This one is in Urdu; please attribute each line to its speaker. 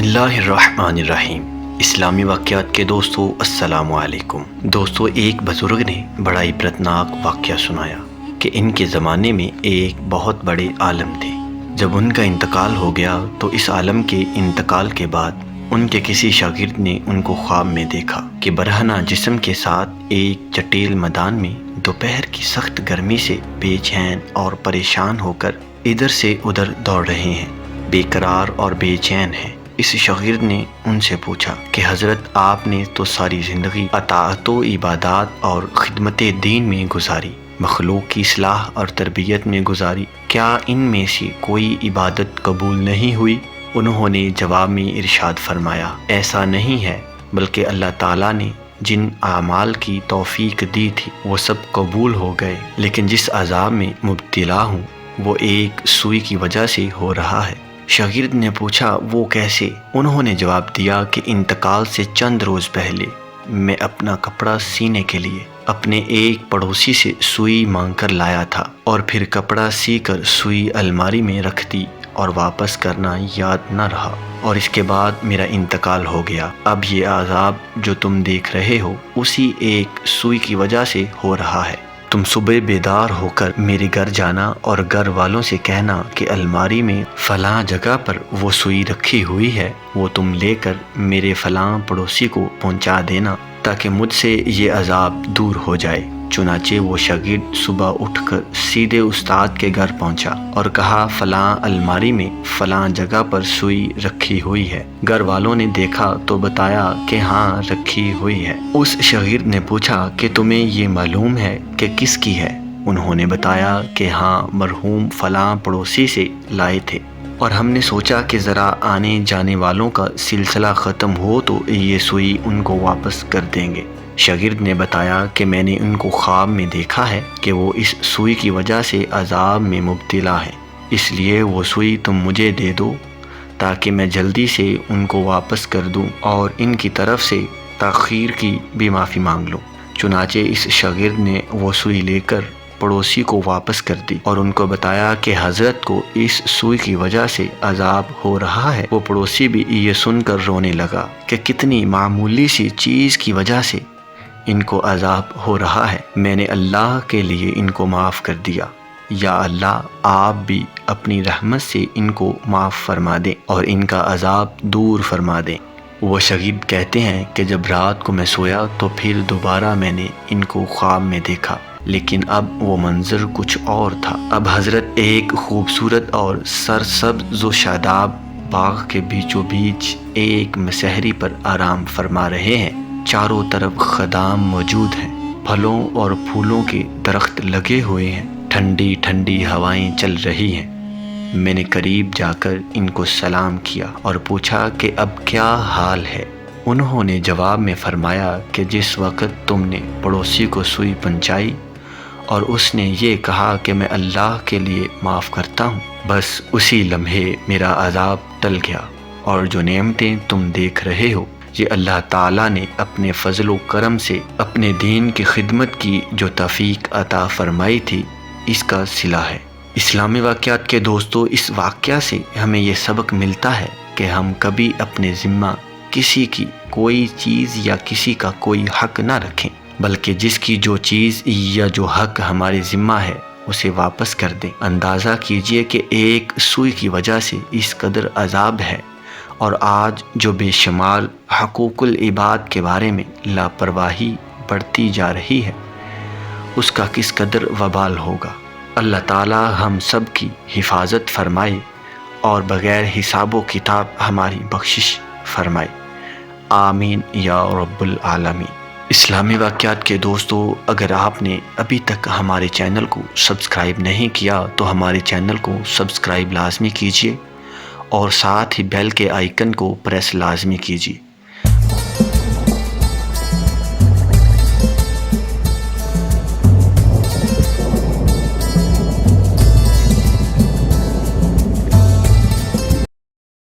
Speaker 1: اللہ الرحمن الرحیم۔ اسلامی واقعات کے دوستو السلام علیکم۔ دوستو، ایک بزرگ نے بڑا عبرتناک واقعہ سنایا کہ ان کے زمانے میں ایک بہت بڑے عالم تھے۔ جب ان کا انتقال ہو گیا تو اس عالم کے انتقال کے بعد ان کے کسی شاگرد نے ان کو خواب میں دیکھا کہ برہنہ جسم کے ساتھ ایک چٹیل میدان میں دوپہر کی سخت گرمی سے بے چین اور پریشان ہو کر ادھر سے ادھر دوڑ رہے ہیں، بے قرار اور بے چین ہیں۔ اس شاگرد نے ان سے پوچھا کہ حضرت، آپ نے تو ساری زندگی اطاعت و عبادات اور خدمت دین میں گزاری، مخلوق کی اصلاح اور تربیت میں گزاری، کیا ان میں سے کوئی عبادت قبول نہیں ہوئی؟ انہوں نے جواب میں ارشاد فرمایا، ایسا نہیں ہے، بلکہ اللہ تعالیٰ نے جن اعمال کی توفیق دی تھی وہ سب قبول ہو گئے، لیکن جس عذاب میں مبتلا ہوں وہ ایک سوئی کی وجہ سے ہو رہا ہے۔ شاگرد نے پوچھا، وہ کیسے؟ انہوں نے جواب دیا کہ انتقال سے چند روز پہلے میں اپنا کپڑا سینے کے لیے اپنے ایک پڑوسی سے سوئی مانگ کر لایا تھا، اور پھر کپڑا سی کر سوئی الماری میں رکھ دی اور واپس کرنا یاد نہ رہا، اور اس کے بعد میرا انتقال ہو گیا۔ اب یہ عذاب جو تم دیکھ رہے ہو اسی ایک سوئی کی وجہ سے ہو رہا ہے۔ تم صبح بیدار ہو کر میرے گھر جانا اور گھر والوں سے کہنا کہ الماری میں فلاں جگہ پر وہ سوئی رکھی ہوئی ہے، وہ تم لے کر میرے فلاں پڑوسی کو پہنچا دینا تاکہ مجھ سے یہ عذاب دور ہو جائے۔ چنانچہ وہ شاگرد صبح اٹھ کر سیدھے استاد کے گھر پہنچا اور کہا، فلاں الماری میں فلاں جگہ پر سوئی رکھی ہوئی ہے۔ گھر والوں نے دیکھا تو بتایا کہ ہاں رکھی ہوئی ہے۔ اس شاگرد نے پوچھا کہ تمہیں یہ معلوم ہے کہ کس کی ہے؟ انہوں نے بتایا کہ ہاں، مرحوم فلاں پڑوسی سے لائے تھے، اور ہم نے سوچا کہ ذرا آنے جانے والوں کا سلسلہ ختم ہو تو یہ سوئی ان کو واپس کر دیں گے۔ شاگرد نے بتایا کہ میں نے ان کو خواب میں دیکھا ہے کہ وہ اس سوئی کی وجہ سے عذاب میں مبتلا ہے، اس لیے وہ سوئی تم مجھے دے دو تاکہ میں جلدی سے ان کو واپس کر دوں اور ان کی طرف سے تاخیر کی بھی معافی مانگ لوں۔ چنانچہ اس شاگرد نے وہ سوئی لے کر پڑوسی کو واپس کر دی اور ان کو بتایا کہ حضرت کو اس سوئی کی وجہ سے عذاب ہو رہا ہے۔ وہ پڑوسی بھی یہ سن کر رونے لگا کہ کتنی معمولی سی چیز کی وجہ سے ان کو عذاب ہو رہا ہے، میں نے اللہ کے لیے ان کو معاف کر دیا، یا اللہ آپ بھی اپنی رحمت سے ان کو معاف فرما دیں اور ان کا عذاب دور فرما دیں۔ وہ شاگرد کہتے ہیں کہ جب رات کو میں سویا تو پھر دوبارہ میں نے ان کو خواب میں دیکھا، لیکن اب وہ منظر کچھ اور تھا۔ اب حضرت ایک خوبصورت اور سرسبز و شاداب باغ کے بیچوں بیچ ایک مسحری پر آرام فرما رہے ہیں۔ چاروں طرف خدام موجود ہیں، پھلوں اور پھولوں کے درخت لگے ہوئے ہیں، ٹھنڈی ٹھنڈی ہوائیں چل رہی ہیں۔ میں نے قریب جا کر ان کو سلام کیا اور پوچھا کہ اب کیا حال ہے؟ انہوں نے جواب میں فرمایا کہ جس وقت تم نے پڑوسی کو سوئی پہنچائی اور اس نے یہ کہا کہ میں اللہ کے لیے معاف کرتا ہوں، بس اسی لمحے میرا عذاب ٹل گیا، اور جو نعمتیں تم دیکھ رہے ہو یہ اللہ تعالیٰ نے اپنے فضل و کرم سے اپنے دین کی خدمت کی جو توفیق عطا فرمائی تھی، اس کا صلہ ہے۔ اسلامی واقعات کے دوستو، اس واقعہ سے ہمیں یہ سبق ملتا ہے کہ ہم کبھی اپنے ذمہ کسی کی کوئی چیز یا کسی کا کوئی حق نہ رکھیں، بلکہ جس کی جو چیز یا جو حق ہمارے ذمہ ہے اسے واپس کر دیں۔ اندازہ کیجئے کہ ایک سوئی کی وجہ سے اس قدر عذاب ہے، اور آج جو بے شمار حقوق العباد کے بارے میں لاپرواہی بڑھتی جا رہی ہے، اس کا کس قدر وبال ہوگا۔ اللہ تعالی ہم سب کی حفاظت فرمائے اور بغیر حساب و کتاب ہماری بخشش فرمائے، آمین یا رب العالمین۔ اسلامی واقعات کے دوستو، اگر آپ نے ابھی تک ہمارے چینل کو سبسکرائب نہیں کیا تو ہمارے چینل کو سبسکرائب لازمی کیجیے، اور ساتھ ہی بیل کے آئیکن کو پریس لازمی کیجیے